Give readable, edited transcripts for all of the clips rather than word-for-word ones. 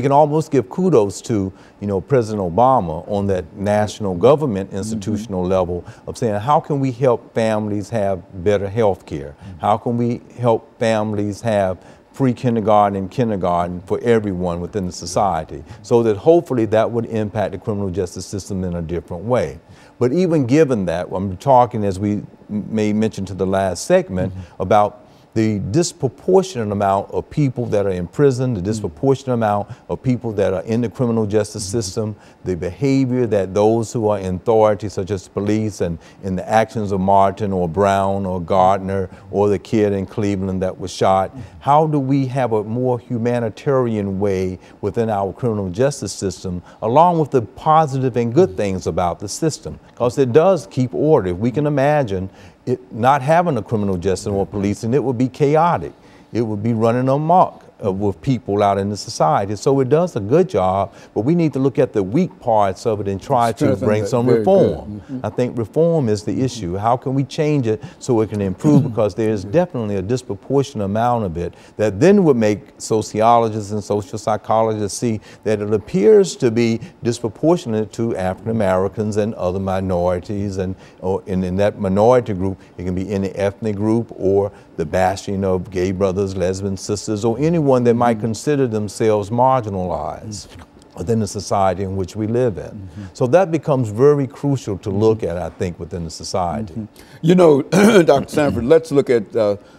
We can almost give kudos to, President Obama on that national government institutional level of saying, how can we help families have better health care? How can we help families have pre-kindergarten and kindergarten for everyone within the society, so that hopefully that would impact the criminal justice system in a different way. But even given that, I'm talking, as we may mention to the last segment, about the disproportionate amount of people that are in prison, the disproportionate amount of people that are in the criminal justice system, the behavior that those who are in authority, such as police, and in the actions of Martin or Brown or Gardner or the kid in Cleveland that was shot, how do we have a more humanitarian way within our criminal justice system, along with the positive and good things about the system? Because it does keep order. If we can imagine it not having a criminal justice or policing, it would be chaotic. It would be running amok with people out in the society. So it does a good job, but we need to look at the weak parts of it and try to bring some reform. I think reform is the issue. How can we change it so it can improve? Because there's definitely a disproportionate amount of it that then would make sociologists and social psychologists see that it appears to be disproportionate to African Americans and other minorities, and in that minority group, it can be any ethnic group or the bashing of gay brothers, lesbian sisters, or anyone that might consider themselves marginalized within the society in which we live in. So that becomes very crucial to look at, I think, within the society. You know, Dr. Sanford, let's look at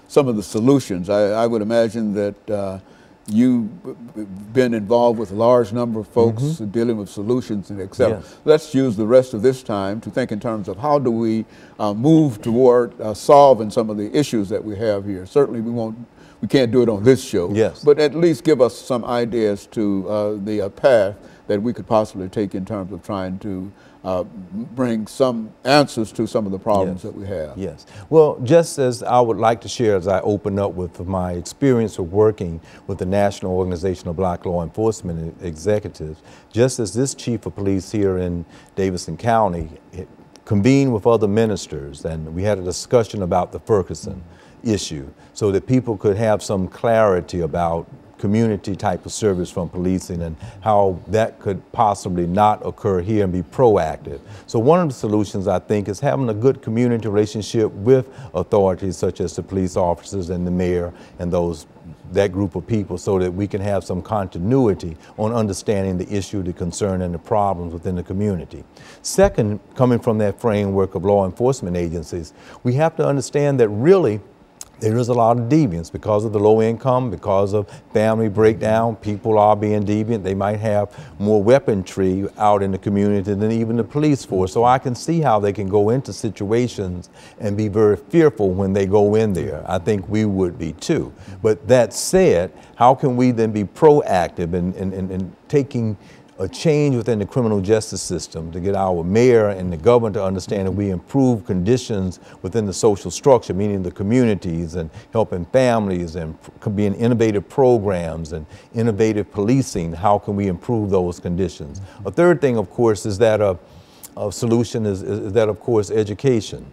some of the solutions. I would imagine that you've been involved with a large number of folks dealing with solutions and et cetera. Yes. Let's use the rest of this time to think in terms of how do we move toward solving some of the issues that we have here. Certainly we can't do it on this show, but at least give us some ideas to the path that we could possibly take in terms of trying to bring some answers to some of the problems that we have. Yes. Well, just as I would like to share, as I open up with my experience of working with the National Organization of Black Law Enforcement Executives, just as this chief of police here in Davidson County convened with other ministers, and we had a discussion about the Ferguson issue so that people could have some clarity about community type of service from policing and how that could possibly not occur here and be proactive. So one of the solutions, I think, is having a good community relationship with authorities such as the police officers and the mayor and that group of people, so that we can have some continuity on understanding the issue, the concern, and the problems within the community. Second, coming from that framework of law enforcement agencies, we have to understand that really there is a lot of deviance because of the low income, because of family breakdown. People are being deviant. They might have more weaponry out in the community than even the police force. So I can see how they can go into situations and be very fearful when they go in there. I think we would be too. But that said, how can we then be proactive in taking a change within the criminal justice system to get our mayor and the governor to understand that we improve conditions within the social structure, meaning the communities, and helping families, and being innovative programs and innovative policing. How can we improve those conditions? A third thing, of course, is that a solution is that, of course, education.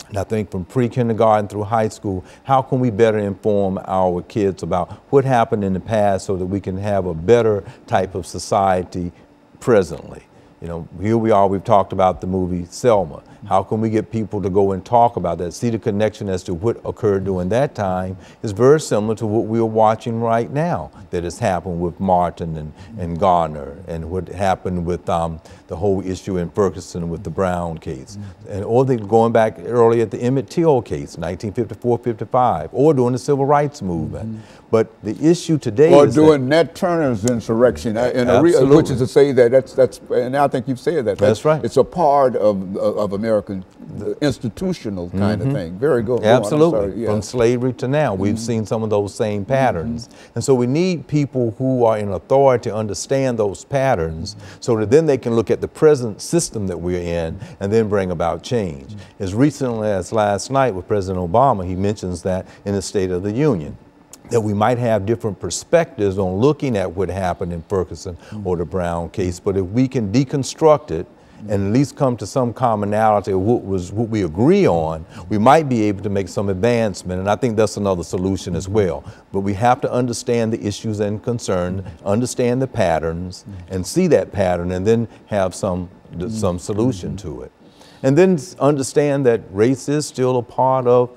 And I think from pre-kindergarten through high school, how can we better inform our kids about what happened in the past so that we can have a better type of society presently? You know, here we are, we've talked about the movie Selma. How can we get people to go and talk about that, see the connection as to what occurred during that time is very similar to what we're watching right now that has happened with Martin and Gardner, and what happened with the whole issue in Ferguson with the Brown case. And or going back early at the Emmett Till case, 1954-55, or during the Civil Rights Movement. But the issue today or is during Nat Turner's insurrection, which is to say that and I think you've said that. That's right. It's a part of American institutional kind of thing. Very good. Absolutely. From slavery to now, we've seen some of those same patterns. And so we need people who are in authority to understand those patterns so that then they can look at the present system that we're in and then bring about change. As recently as last night with President Obama, he mentions that in the State of the Union, that we might have different perspectives on looking at what happened in Ferguson or the Brown case, but if we can deconstruct it and at least come to some commonality of what we agree on, we might be able to make some advancement, and I think that's another solution as well. But we have to understand the issues and concerns, understand the patterns, and see that pattern, and then have some solution to it. And then understand that race is still a part of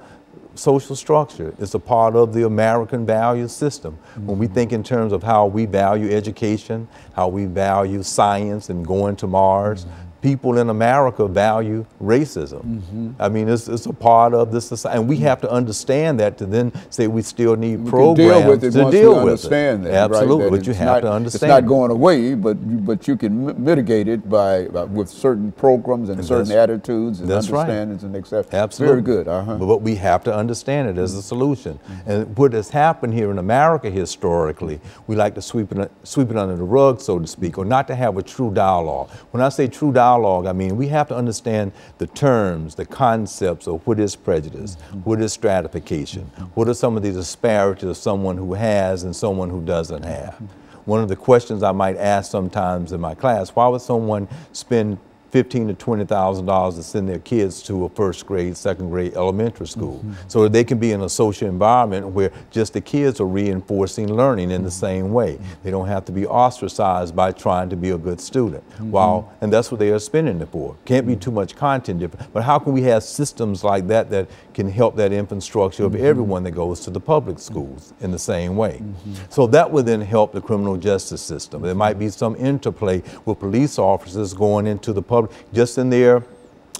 social structure. It's a part of the American value system. When we think in terms of how we value education, how we value science and going to Mars, people in America value racism. I mean, it's a part of this society, and we have to understand that to then say we still need programs to deal with it. Absolutely, but you have to understand. It's not going away, but you can mitigate it with certain programs and certain attitudes and understandings and acceptance. Absolutely. Very good. But we have to understand it as a solution. And what has happened here in America historically, we like to sweep it under the rug, so to speak, or not to have a true dialogue. When I say true dialogue, I mean, we have to understand the terms, the concepts of what is prejudice, what is stratification, what are some of the disparities of someone who has and someone who doesn't have. One of the questions I might ask sometimes in my class, why would someone spend $15,000 to $20,000 to send their kids to a first grade, second grade elementary school, so that they can be in a social environment where just the kids are reinforcing learning in the same way. They don't have to be ostracized by trying to be a good student. And that's what they are spending it for. Can't be too much content different, but how can we have systems like that that can help that infrastructure of everyone that goes to the public schools in the same way? So that would then help the criminal justice system. There might be some interplay with police officers going into the public just in their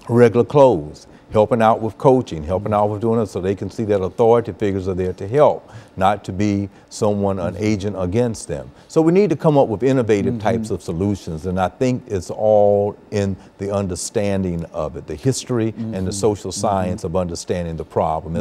regular clothes, helping out with coaching, helping out with doing it so they can see that authority figures are there to help, not to be someone, an agent against them. So we need to come up with innovative types of solutions, and I think it's all in the understanding of it, the history and the social science of understanding the problem.